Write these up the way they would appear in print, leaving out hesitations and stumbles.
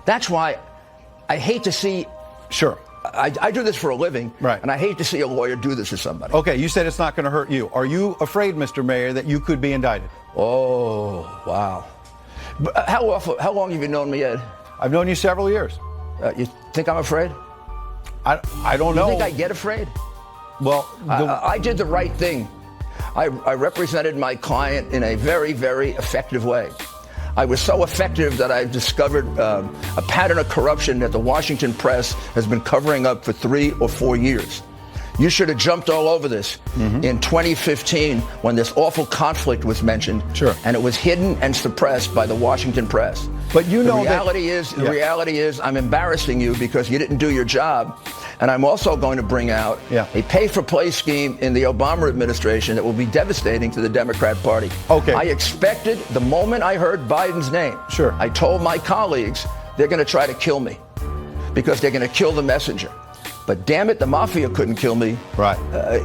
That's why I hate to see. Sure. I do this for a living, right? And I hate to see a lawyer do this to somebody. Okay, you said it's not going to hurt you. Are you afraid, Mr. Mayor, that you could be indicted? Oh, wow. But how long have you known me, Ed? I've known you several years. You think I'm afraid? I don't know. You think I get afraid? Well, I did the right thing. I represented my client in a very, very effective way. I was so effective that I discovered a pattern of corruption that the Washington press has been covering up for 3 or 4 years. You should have jumped all over this in 2015 when this awful conflict was mentioned. Sure. And it was hidden and suppressed by the Washington press. But you know the reality is I'm embarrassing you because you didn't do your job. And I'm also going to bring out a pay-for-play scheme in the Obama administration that will be devastating to the Democrat Party. Okay. I expected, the moment I heard Biden's name, sure, I told my colleagues they're going to try to kill me because they're going to kill the messenger. But damn it, the mafia couldn't kill me. Right.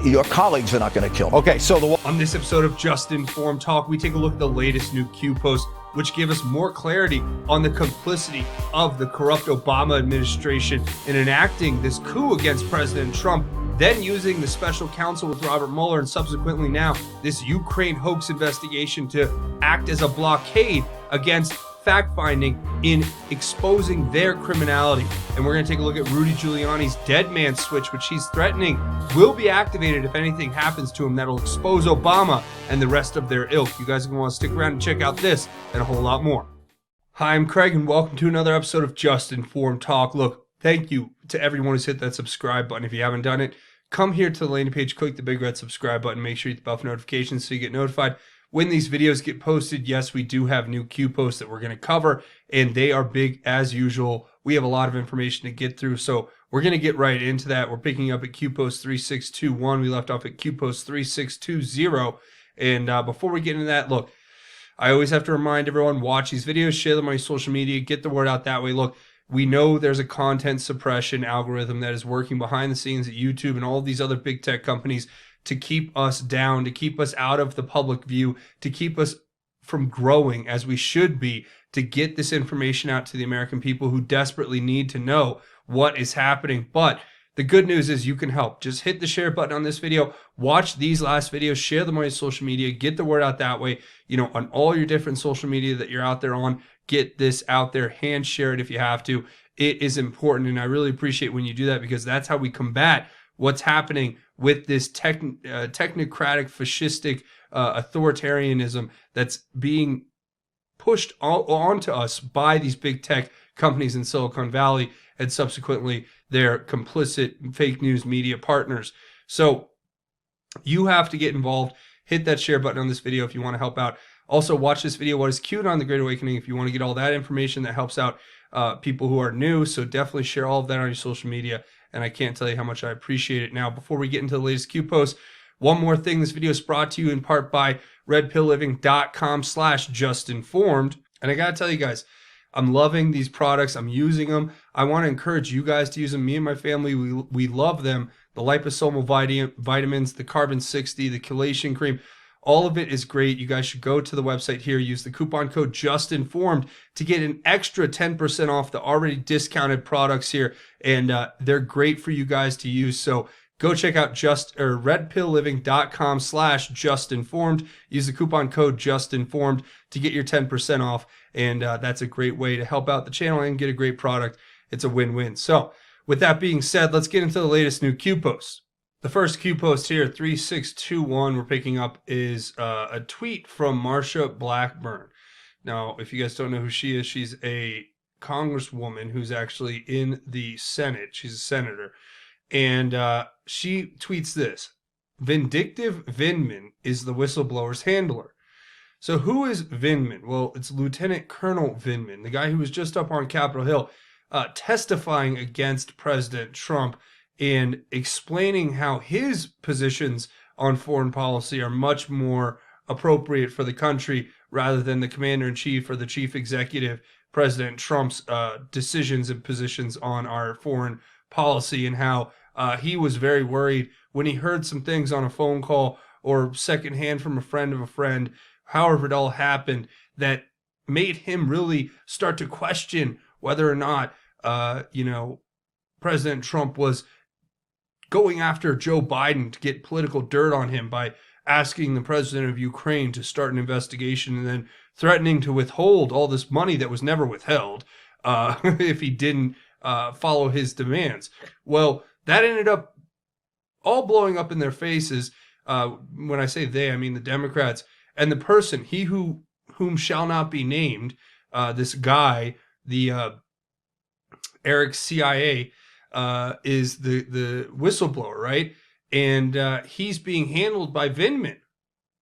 Your colleagues are not going to kill me. Okay, so on this episode of Just Informed Talk, we take a look at the latest new Q posts, which give us more clarity on the complicity of the corrupt Obama administration in enacting this coup against President Trump, then using the special counsel with Robert Mueller, and subsequently now this Ukraine hoax investigation to act as a blockade against fact-finding in exposing their criminality. And we're going to take a look at Rudy Giuliani's dead man switch, which he's threatening will be activated if anything happens to him that'll expose Obama and the rest of their ilk. You guys are going to want to stick around and check out this and a whole lot more. Hi, I'm Craig, and welcome to another episode of Just Informed Talk. Look, thank you to everyone who's hit that subscribe button. If you haven't done it, come here to the landing page, click the big red subscribe button, make sure you hit the bell for notifications so you get notified when these videos get posted. Yes, we do have new Q posts that we're going to cover, and they are big as usual. We have a lot of information to get through, so we're going to get right into that. We're picking up at Q post 3621. We left off at Q post 3620. And before we get into that, look, I always have to remind everyone, watch these videos, share them on your social media, get the word out that way. Look, we know there's a content suppression algorithm that is working behind the scenes at YouTube and all of these other big tech companies to keep us down, to keep us out of the public view, to keep us from growing as we should be, to get this information out to the American people who desperately need to know what is happening. But the good news is you can help. Just hit the share button on this video, watch these last videos, share them on your social media, get the word out that way, you know, on all your different social media that you're out there on. Get this out there, hand share it if you have to. It is important, and I really appreciate when you do that, because that's how we combat what's happening with this technocratic, fascistic authoritarianism that's being pushed onto us by these big tech companies in Silicon Valley and subsequently their complicit fake news media partners. So you have to get involved. Hit that share button on this video if you want to help out. Also, watch this video, What is Cute on the Great Awakening, if you want to get all that information that helps out people who are new. So definitely share all of that on your social media, and I can't tell you how much I appreciate it. Now, before we get into the latest Q post, one more thing. This video is brought to you in part by RedPillLiving.com/justinformed. And I got to tell you guys, I'm loving these products. I'm using them. I want to encourage you guys to use them. Me and my family, we love them. The liposomal vitamins, the carbon 60, the chelation cream. All of it is great. You guys should go to the website here, use the coupon code JUSTINFORMED to get an extra 10% off the already discounted products here. And they're great for you guys to use. So go check out RedPillLiving.com/JustinFormed. Use the coupon code JUSTINFORMED to get your 10% off. And that's a great way to help out the channel and get a great product. It's a win-win. So with that being said, let's get into the latest new Q posts. The first Q post here, 3621, we're picking up is a tweet from Marsha Blackburn. Now, if you guys don't know who she is, she's a congresswoman who's actually in the Senate. She's a senator. And she tweets this: "Vindictive Vindman is the whistleblower's handler." So who is Vindman? Well, it's Lieutenant Colonel Vindman, the guy who was just up on Capitol Hill testifying against President Trump and explaining how his positions on foreign policy are much more appropriate for the country rather than the commander-in-chief or the chief executive, President Trump's decisions and positions on our foreign policy, and how he was very worried when he heard some things on a phone call or secondhand from a friend of a friend, however it all happened, that made him really start to question whether or not, President Trump was going after Joe Biden to get political dirt on him by asking the president of Ukraine to start an investigation and then threatening to withhold all this money that was never withheld if he didn't follow his demands. Well, that ended up all blowing up in their faces. When I say they, I mean the Democrats. And the person, whom shall not be named, this guy, the Eric CIA, is the whistleblower, right? And he's being handled by Vindman,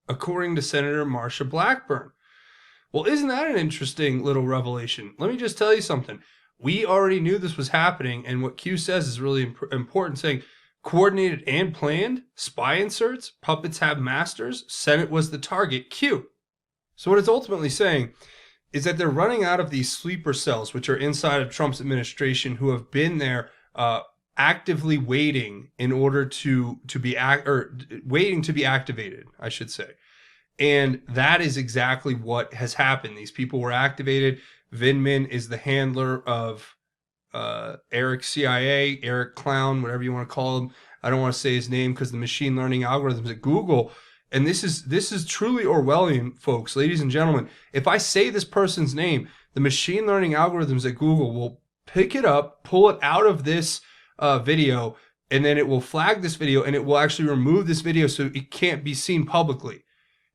according to Senator Marsha Blackburn. Well, isn't that an interesting little revelation? Let me just tell you something. We already knew this was happening, and what Q says is really important, saying coordinated and planned, spy inserts, puppets have masters, Senate was the target, Q. So what it's ultimately saying is that they're running out of these sleeper cells, which are inside of Trump's administration, who have been there actively waiting in order to be waiting to be activated, I should say. And that is exactly what has happened. These people were activated. Vindman is the handler of Eric CIA, Eric Clown, whatever you want to call him. I don't want to say his name because the machine learning algorithms at Google. And this is truly Orwellian, folks, ladies and gentlemen. If I say this person's name, the machine learning algorithms at Google will pick it up, pull it out of this video, and then it will flag this video, and it will actually remove this video so it can't be seen publicly.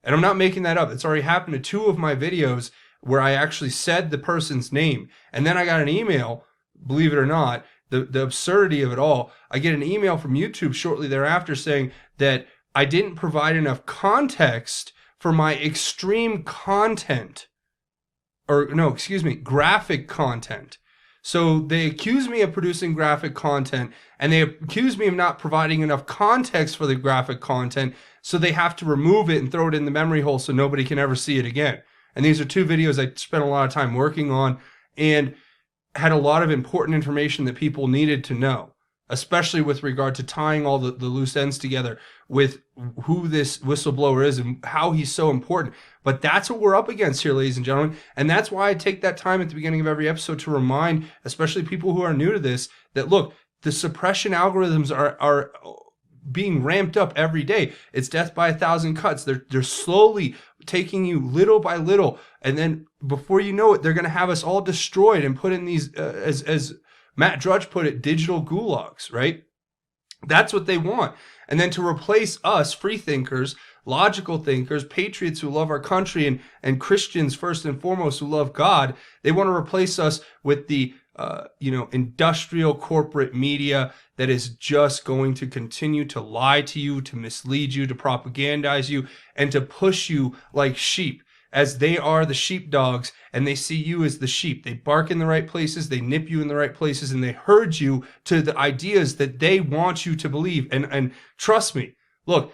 And I'm not making that up. It's already happened to 2 of my videos where I actually said the person's name. And then I got an email, believe it or not, the absurdity of it all. I get an email from YouTube shortly thereafter saying that I didn't provide enough context for my extreme content. Or no, excuse me, graphic content. So they accuse me of producing graphic content, and they accuse me of not providing enough context for the graphic content, so they have to remove it and throw it in the memory hole so nobody can ever see it again. And these are 2 videos I spent a lot of time working on and had a lot of important information that people needed to know, especially with regard to tying all the loose ends together with who this whistleblower is and how he's so important. But that's what we're up against here, ladies and gentlemen. And that's why I take that time at the beginning of every episode to remind, especially people who are new to this, that look, the suppression algorithms are being ramped up every day. It's death by 1,000 cuts. They're slowly taking you little by little. And then before you know it, they're going to have us all destroyed and put in these, as Matt Drudge put it, digital gulags, right? That's what they want. And then to replace us, free thinkers, logical thinkers, patriots who love our country, and Christians first and foremost who love God, they want to replace us with the industrial corporate media that is just going to continue to lie to you, to mislead you, to propagandize you, and to push you like sheep, as they are the sheepdogs, and they see you as the sheep. They bark in the right places, they nip you in the right places, and they herd you to the ideas that they want you to believe. And trust me, look,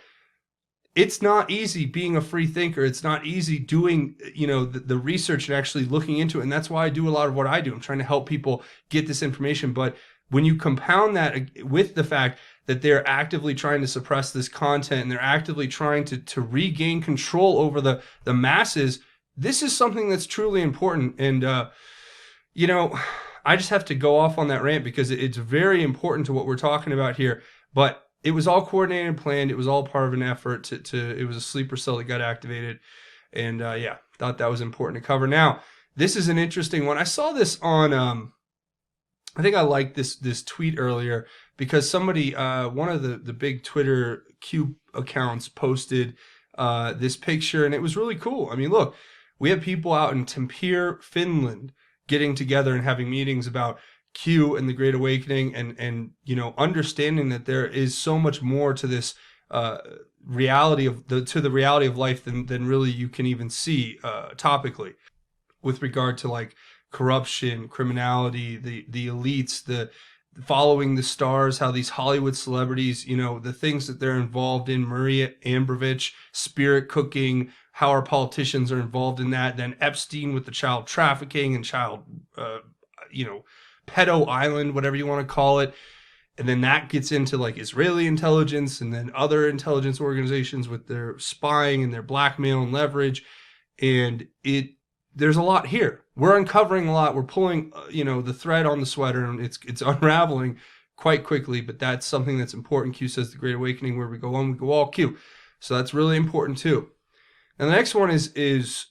it's not easy being a free thinker. It's not easy doing, the research and actually looking into it. And that's why I do a lot of what I do. I'm trying to help people get this information. But when you compound that with the fact that they're actively trying to suppress this content and they're actively trying to regain control over the masses, this is something that's truly important. And, I just have to go off on that rant because it's very important to what we're talking about here. But it was all coordinated and planned. It was all part of an effort it was a sleeper cell that got activated. And thought that was important to cover. Now, this is an interesting one. I saw this on, I think I liked this tweet earlier because somebody, one of the big Twitter Q accounts posted this picture, and it was really cool. I mean, look, we have people out in Tampere, Finland, getting together and having meetings about Q and the Great Awakening, and understanding that there is so much more to this reality of the reality of life than really you can even see topically, with regard to like corruption, criminality, the elites, the following the stars, how these Hollywood celebrities, the things that they're involved in, Maria Abramovich, spirit cooking, how our politicians are involved in that, then Epstein with the child trafficking and child, pedo island, whatever you want to call it. And then that gets into like Israeli intelligence and then other intelligence organizations with their spying and their blackmail and leverage. And there's a lot here. we're uncovering a lot. We're pulling, the thread on the sweater, and it's unraveling quite quickly. But that's something that's important. Q says the Great Awakening, where we go on, we go all. Q. So that's really important too. And the next one is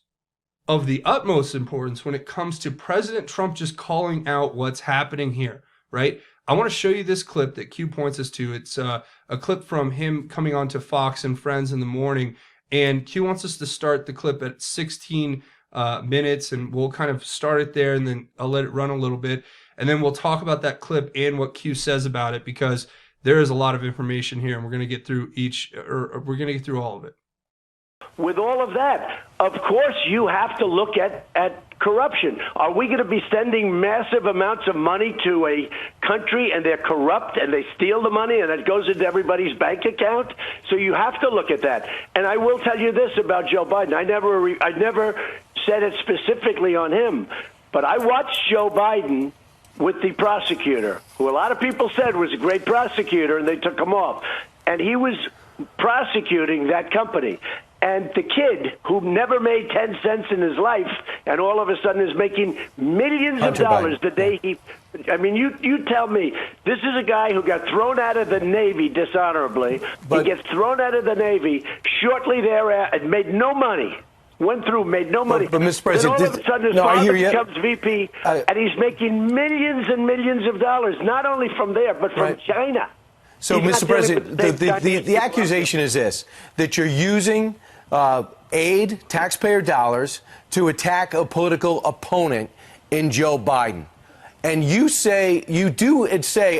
of the utmost importance when it comes to President Trump just calling out what's happening here, right? I want to show you this clip that Q points us to. It's a clip from him coming on to Fox and Friends in the morning. And Q wants us to start the clip at 16 minutes, and we'll kind of start it there, and then I'll let it run a little bit. And then we'll talk about that clip and what Q says about it, because there is a lot of information here, and we're going to get through we're going to get through all of it. With all of that, of course, you have to look at corruption. Are we going to be sending massive amounts of money to a country and they're corrupt and they steal the money and it goes into everybody's bank account? So you have to look at that. And I will tell you this about Joe Biden. I never said it specifically on him, but I watched Joe Biden with the prosecutor, who a lot of people said was a great prosecutor, and they took him off. And he was prosecuting that company. And the kid who never made 10 cents in his life and all of a sudden is making millions of dollars the day he... I mean, you tell me, this is a guy who got thrown out of the Navy dishonorably. He gets thrown out of the Navy shortly thereafter and made no money. Went through, made no money. But Mr. President, then all of a sudden his father becomes VP, and he's making millions and millions of dollars, not only from there, but from China. So, He's Mr. President, the accusation is this, that you're using aid, taxpayer dollars, to attack a political opponent in Joe Biden. And you say,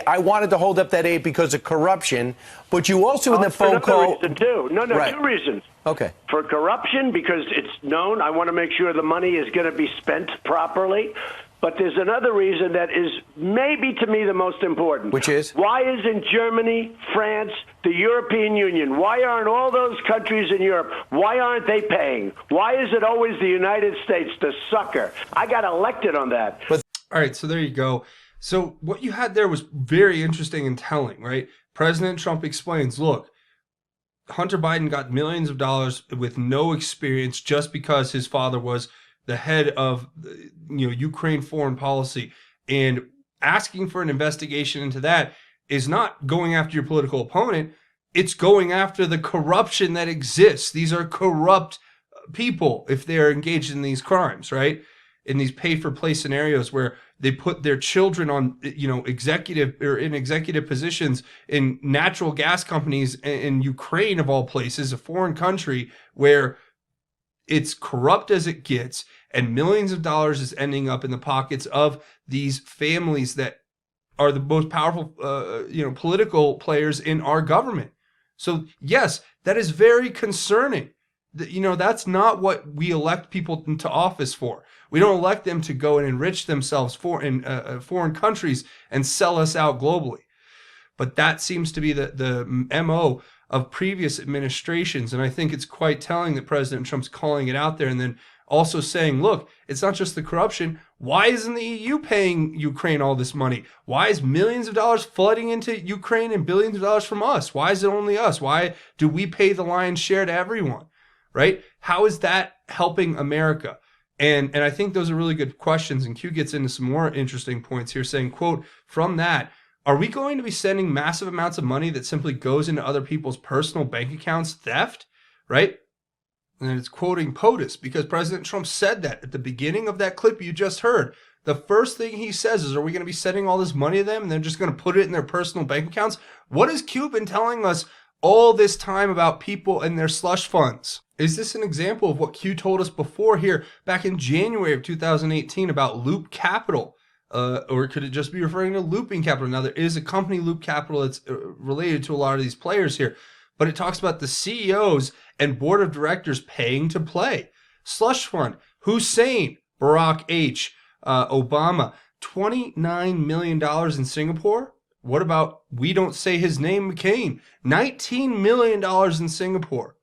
I wanted to hold up that aid because of corruption, but you also in the phone call... Two reasons. Okay. For corruption, because it's known, I want to make sure the money is going to be spent properly. But there's another reason that is maybe to me the most important. Which is? Why isn't Germany, France, the European Union, why aren't all those countries in Europe, why aren't they paying? Why is it always the United States, the sucker? I got elected on that. All right, so there you go. So what you had there was very interesting and telling, right? President Trump explains, look, Hunter Biden got millions of dollars with no experience just because his father was the head of Ukraine foreign policy, and asking for an investigation into that is not going after your political opponent. It's going after the corruption that exists. These are corrupt people if they're engaged in these crimes, right? In these pay-for-play scenarios where they put their children on, executive positions in natural gas companies in Ukraine, of all places, a foreign country where it's corrupt as it gets, and millions of dollars is ending up in the pockets of these families that are the most powerful, political players in our government. So yes, that is very concerning. That's not what we elect people into office for. We don't elect them to go and enrich themselves in foreign countries and sell us out globally. But that seems to be the MO of previous administrations. And I think it's quite telling that President Trump's calling it out there, and then also saying, look, it's not just the corruption. Why isn't the EU paying Ukraine all this money? Why is millions of dollars flooding into Ukraine and billions of dollars from us? Why is it only us? Why do we pay the lion's share to everyone? Right? How is that helping America? And I think those are really good questions. And Q gets into some more interesting points here, saying, quote, from that, are we going to be sending massive amounts of money that simply goes into other people's personal bank accounts theft? Right? And it's quoting POTUS, because President Trump said that at the beginning of that clip you just heard. The first thing he says is, are we going to be sending all this money to them and they're just going to put it in their personal bank accounts? What has Q been telling us all this time about people and their slush funds? Is this an example of what Q told us before here back in January of 2018 about Loop Capital? Or could it just be referring to Looping Capital? Now, there is a company, Loop Capital, that's related to a lot of these players here. But it talks about the CEOs and board of directors paying to play. Slush fund, Hussein, Barack H., Obama, $29 million in Singapore. What about, we don't say his name, McCain, $19 million in Singapore.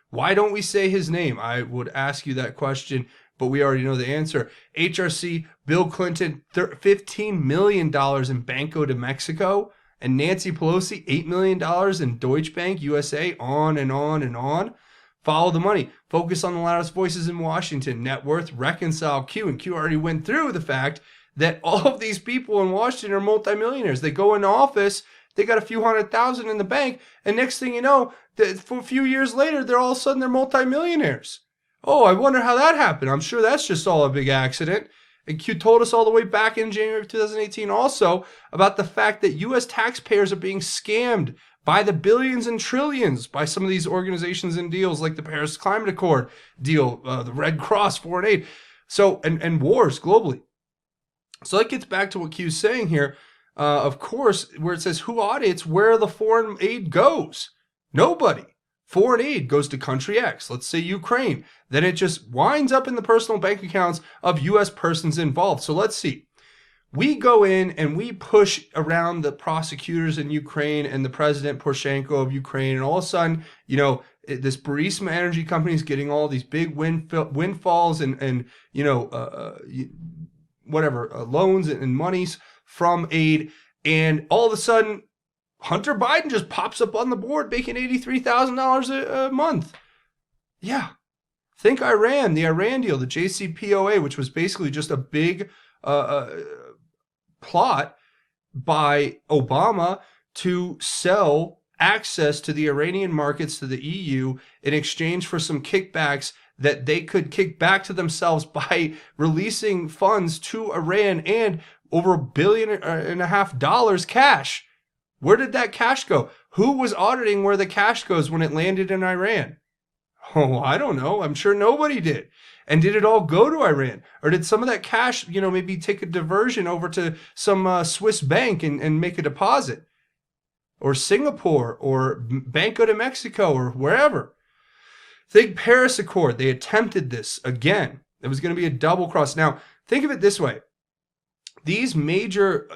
Why don't we say his name? I would ask you that question, but we already know the answer. HRC, Bill Clinton, $15 million in Banco de Mexico. And Nancy Pelosi, $8 million in Deutsche Bank USA, on and on and on. Follow the money. Focus on the loudest voices in Washington. Net worth, reconcile Q. And Q already went through the fact that all of these people in Washington are multimillionaires. They go into office, they got a few $100,000 in the bank, and next thing you know, for a few years later, they're all of a sudden they're multimillionaires. Oh, I wonder how that happened. I'm sure that's just all a big accident. And Q told us all the way back in January of 2018 also about the fact that U.S. taxpayers are being scammed by the billions and trillions by some of these organizations and deals like the Paris Climate Accord deal, the Red Cross, foreign aid, so and wars globally. So that gets back to what Q's saying here. Of course, where it says who audits where the foreign aid goes. Nobody. Foreign aid goes to country X, let's say Ukraine. Then it just winds up in the personal bank accounts of U.S. persons involved. So let's see. We go in and we push around the prosecutors in Ukraine and the President Poroshenko of Ukraine. And all of a sudden, you know, this Burisma Energy Company is getting all these big windfalls and you know, loans and monies from aid. And all of a sudden, Hunter Biden just pops up on the board making $83,000 a month. Yeah. Think Iran, the Iran deal, the JCPOA, which was basically just a big plot by Obama to sell access to the Iranian markets to the EU in exchange for some kickbacks that they could kick back to themselves by releasing funds to Iran and over $1.5 billion cash. Where did that cash go? Who was auditing where the cash goes when it landed in Iran? Oh, I don't know. I'm sure nobody did. And did it all go to Iran? Or did some of that cash, you know, maybe take a diversion over to some Swiss bank and make a deposit? Or Singapore or Banco de Mexico or wherever. Think Paris Accord. They attempted this again. It was going to be a double cross. Now, think of it this way. These major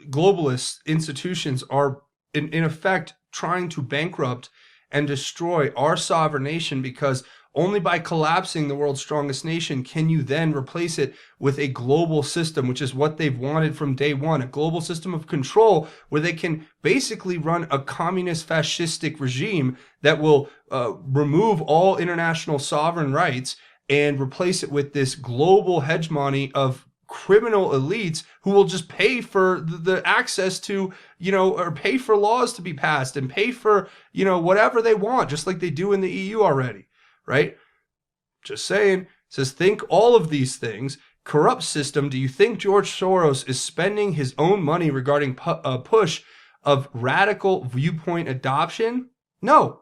globalist institutions are, in effect, trying to bankrupt and destroy our sovereign nation, because only by collapsing the world's strongest nation can you then replace it with a global system, which is what they've wanted from day one, a global system of control where they can basically run a communist fascistic regime that will remove all international sovereign rights and replace it with this global hegemony of criminal elites who will just pay for the access to, you know, or pay for laws to be passed and pay for, you know, whatever they want, just like they do in the EU already, right? Just saying. It says, think all of these things. Corrupt system. Do you think George Soros is spending his own money regarding a push of radical viewpoint adoption? No.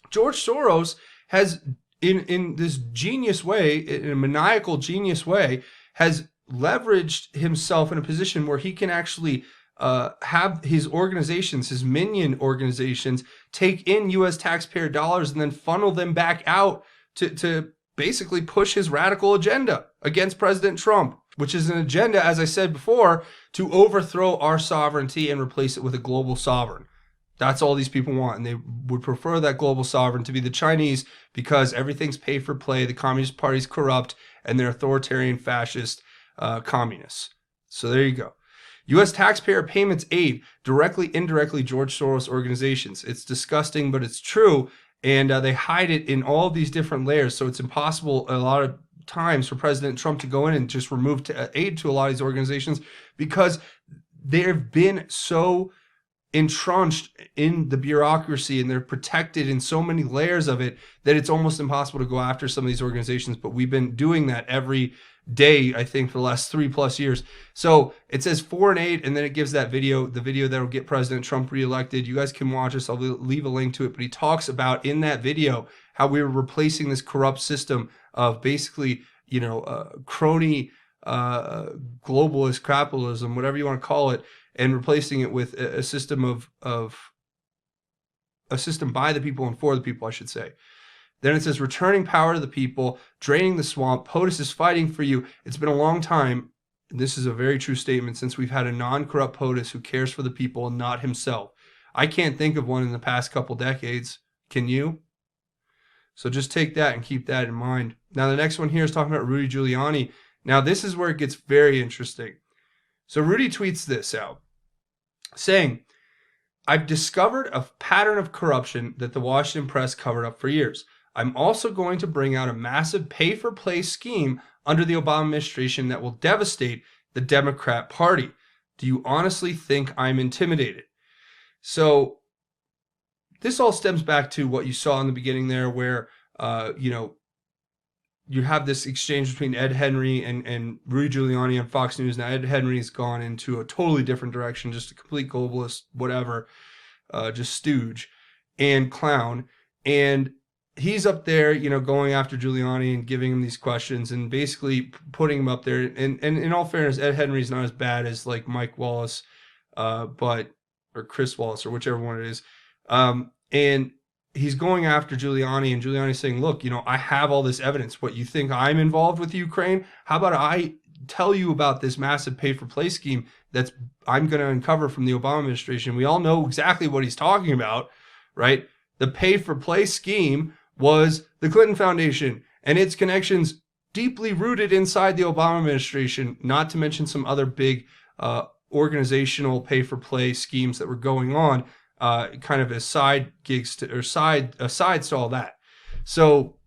George Soros has, in this genius way, in a maniacal genius way, has leveraged himself in a position where he can actually have his organizations, his minion organizations, take in U.S. taxpayer dollars and then funnel them back out to basically push his radical agenda against President Trump, which is an agenda, as I said before, to overthrow our sovereignty and replace it with a global sovereign. That's all these people want, and they would prefer that global sovereign to be the Chinese because everything's pay for play, the Communist Party's corrupt, and they're authoritarian fascist communists. So there you go. U.S. taxpayer payments aid, directly, indirectly, George Soros organizations. It's disgusting, but it's true. And they hide it in all of these different layers. So it's impossible a lot of times for President Trump to go in and just remove aid to a lot of these organizations because they've been so entrenched in the bureaucracy and they're protected in so many layers of it that it's almost impossible to go after some of these organizations. But we've been doing that every day, I think, for the last 3+ years. So it says foreign aid, and then it gives that video, the video that'll get President Trump reelected. You guys can watch this. I'll leave a link to it. But he talks about in that video how we were replacing this corrupt system of basically, you know, crony globalist capitalism, whatever you want to call it, and replacing it with a system of a system by the people and for the people, I should say. Then it says, returning power to the people, draining the swamp. POTUS is fighting for you. It's been a long time. This is a very true statement since we've had a non-corrupt POTUS who cares for the people and not himself. I can't think of one in the past couple decades. Can you? So just take that and keep that in mind. Now, the next one here is talking about Rudy Giuliani. Now, this is where it gets very interesting. So Rudy tweets this out, saying, I've discovered a pattern of corruption that the Washington press covered up for years. I'm also going to bring out a massive pay-for-play scheme under the Obama administration that will devastate the Democrat Party. Do you honestly think I'm intimidated? So this all stems back to what you saw in the beginning there, where, you have this exchange between Ed Henry and Rudy Giuliani on Fox News. Now, Ed Henry's gone into a totally different direction, just a complete globalist, whatever, just stooge and clown. And he's up there, going after Giuliani and giving him these questions and basically putting him up there. And in all fairness, Ed Henry's not as bad as like Mike Wallace, or Chris Wallace, or whichever one it is. And he's going after Giuliani, and Giuliani's saying, look, I have all this evidence. What, you think I'm involved with Ukraine? How about I tell you about this massive pay-for-play scheme that's I'm going to uncover from the Obama administration? We all know exactly what he's talking about, right? The pay-for-play scheme was the Clinton Foundation and its connections deeply rooted inside the Obama administration, not to mention some other big organizational pay-for-play schemes that were going on, kind of as side gigs to, or sides to all that. So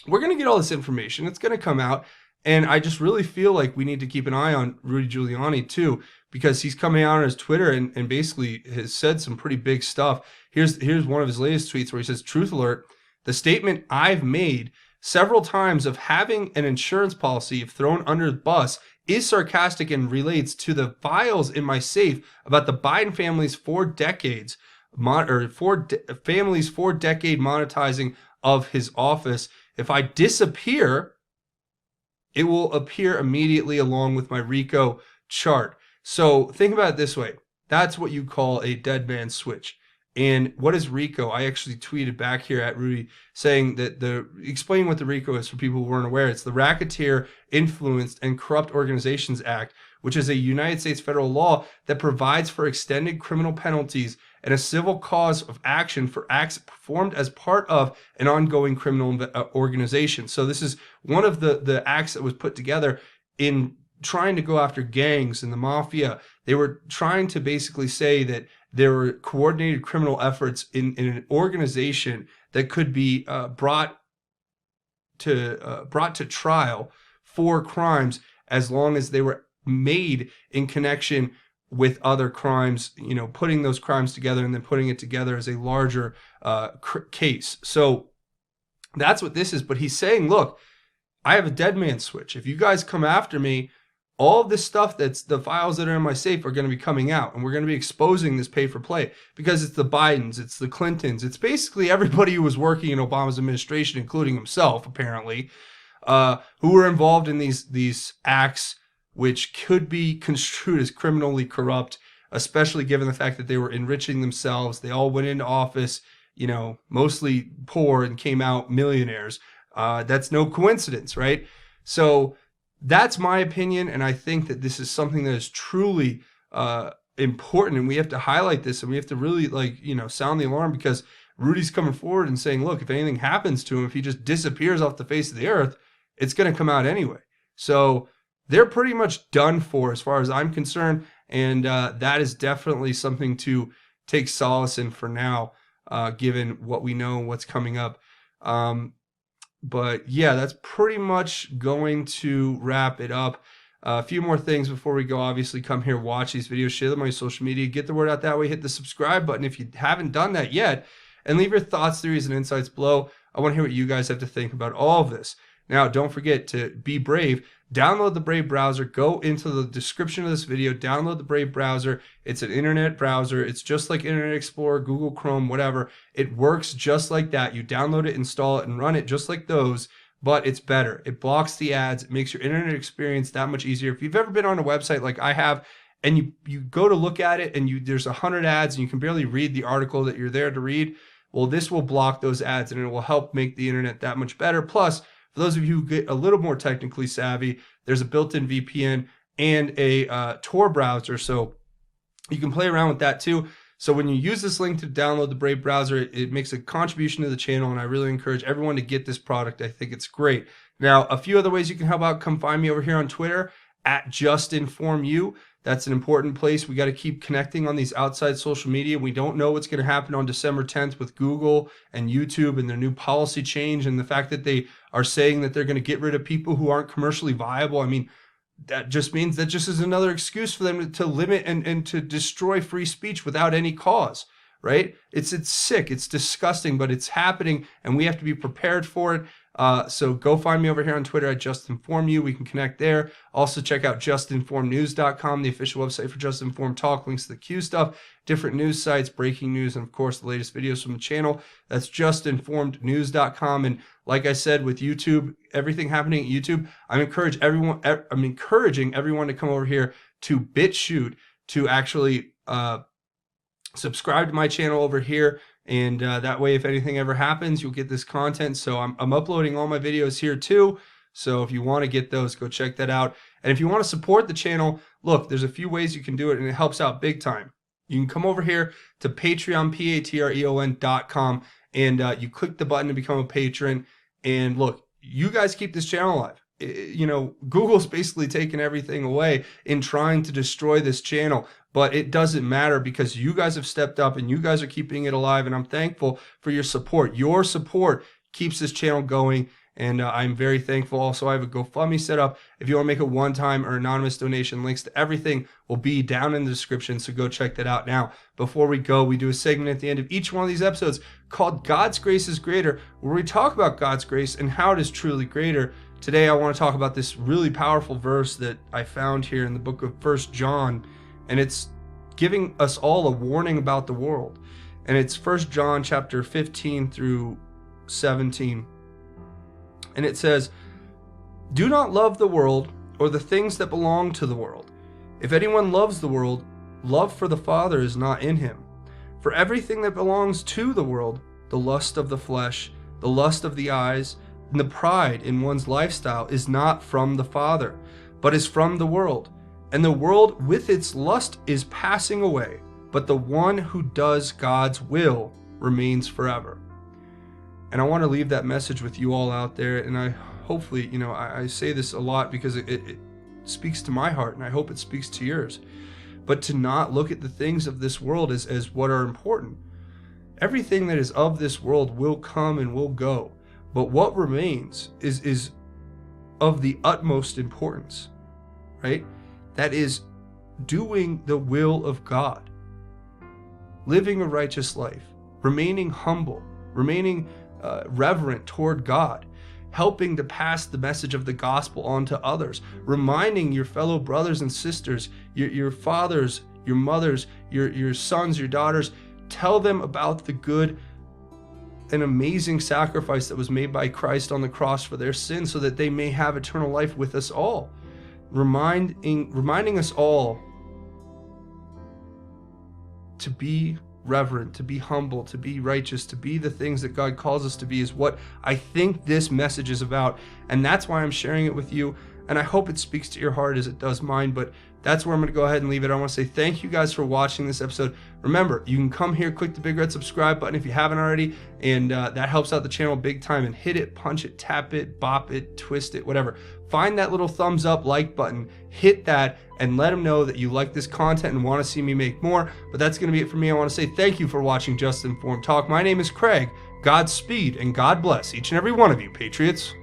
we're going to get all this information. It's going to come out. And I just really feel like we need to keep an eye on Rudy Giuliani too, because he's coming out on his Twitter and basically has said some pretty big stuff. Here's one of his latest tweets where he says, "Truth alert, the statement I've made several times of having an insurance policy if thrown under the bus is sarcastic and relates to the files in my safe about the Biden family's 4 decade monetizing of his office. If I disappear, it will appear immediately along with my RICO chart." So think about it this way. That's what you call a dead man switch. And what is RICO? I actually tweeted back here at Rudy saying that explaining what the RICO is for people who weren't aware. It's the Racketeer, Influenced, and Corrupt Organizations Act, which is a United States federal law that provides for extended criminal penalties and a civil cause of action for acts performed as part of an ongoing criminal organization. So this is one of the acts that was put together in trying to go after gangs and the mafia. They were trying to basically say that there were coordinated criminal efforts in an organization that could be brought to trial for crimes as long as they were made in connection with other crimes, putting those crimes together and then putting it together as a larger case. So that's what this is. But he's saying, look, I have a dead man switch. If you guys come after me, all of this stuff that's the files that are in my safe are going to be coming out, and we're going to be exposing this pay for play because it's the Bidens, it's the Clintons, it's basically everybody who was working in Obama's administration, including himself, apparently, who were involved in these acts, which could be construed as criminally corrupt, especially given the fact that they were enriching themselves. They all went into office, mostly poor and came out millionaires. That's no coincidence, right? So that's my opinion, and I think that this is something that is truly important, and we have to highlight this, and we have to really sound the alarm, because Rudy's coming forward and saying, look, if anything happens to him, if he just disappears off the face of the earth, it's going to come out anyway. So they're pretty much done for as far as I'm concerned, and that is definitely something to take solace in for now, given what we know, what's coming up. But yeah, that's pretty much going to wrap it up. A few more things before we go. Obviously, come here, watch these videos, share them on your social media, get the word out that way, hit the subscribe button if you haven't done that yet, and leave your thoughts, theories, and insights below. I want to hear what you guys have to think about all of this. Now, don't forget to be brave. Download the Brave browser. Go into the description of this video. Download the Brave browser. It's an internet browser. It's just like Internet Explorer, Google Chrome, whatever. It works just like that. You download it, install it, and run it just like those, but it's better. It blocks the ads. It makes your internet experience that much easier. If you've ever been on a website like I have, and you go to look at it, and there's 100 ads, and you can barely read the article that you're there to read, well, this will block those ads, and it will help make the internet that much better. Plus, for those of you who get a little more technically savvy, there's a built-in VPN and a Tor browser, so you can play around with that too. So when you use this link to download the Brave browser, it makes a contribution to the channel, and I really encourage everyone to get this product. I think it's great. Now, a few other ways you can help out. Come find me over here on Twitter at JUSTINFORMED. That's an important place. We got to keep connecting on these outside social media. We don't know what's going to happen on December 10th with Google and YouTube and their new policy change, and the fact that they are saying that they're going to get rid of people who aren't commercially viable. I mean, that just means that just is another excuse for them to limit and to destroy free speech without any cause, right? It's sick, it's disgusting, but it's happening, and we have to be prepared for it. So go find me over here on Twitter at JustinFormedYou. We can connect there. Also check out JustinFormedNews.com, the official website for Just Informed Talk, links to the Q stuff, different news sites, breaking news, and of course the latest videos from the channel. That's JustinFormedNews.com. And like I said, with YouTube, everything happening at YouTube, I'm encouraging everyone to come over here to BitChute to actually subscribe to my channel over here. And that way, if anything ever happens, you'll get this content. So I'm uploading all my videos here too. So if you want to get those, go check that out. And if you want to support the channel, look, there's a few ways you can do it, and it helps out big time. You can come over here to Patreon, Patreon.com, and you click the button to become a patron. And look, you guys keep this channel alive. You know, Google's basically taken everything away in trying to destroy this channel, but it doesn't matter because you guys have stepped up and you guys are keeping it alive, and I'm thankful for your support. Your support keeps this channel going, and I'm very thankful. Also, I have a GoFundMe set up. If you want to make a one-time or anonymous donation, links to everything will be down in the description, so go check that out. Now, before we go, we do a segment at the end of each one of these episodes called God's Grace is Greater, where we talk about God's grace and how it is truly greater. Today, I want to talk about this really powerful verse that I found here in the book of 1 John, and it's giving us all a warning about the world. And it's 1 John chapter 15 through 17. And it says, "Do not love the world or the things that belong to the world. If anyone loves the world, love for the Father is not in him. For everything that belongs to the world, the lust of the flesh, the lust of the eyes, and the pride in one's lifestyle is not from the Father, but is from the world. And the world with its lust is passing away, but the one who does God's will remains forever." And I want to leave that message with you all out there. And I hopefully, you know, I say this a lot because it speaks to my heart, and I hope it speaks to yours. But to not look at the things of this world as what are important. Everything that is of this world will come and will go. But what remains is of the utmost importance, right? That is doing the will of God, living a righteous life, remaining humble, remaining reverent toward God, helping to pass the message of the gospel on to others, reminding your fellow brothers and sisters, your fathers, your mothers, your sons, your daughters, tell them about the good an amazing sacrifice that was made by Christ on the cross for their sins, so that they may have eternal life with us all. Reminding us all to be reverent, to be humble, to be righteous, to be the things that God calls us to be is what I think this message is about. And that's why I'm sharing it with you. And I hope it speaks to your heart as it does mine. But that's where I'm going to go ahead and leave it. I want to say thank you guys for watching this episode. Remember, you can come here, click the big red subscribe button if you haven't already, and that helps out the channel big time. And hit it, punch it, tap it, bop it, twist it, whatever. Find that little thumbs up like button, hit that, and let them know that you like this content and want to see me make more. But that's going to be it for me. I want to say thank you for watching Just Informed Talk. My name is Craig. Godspeed and God bless each and every one of you, Patriots.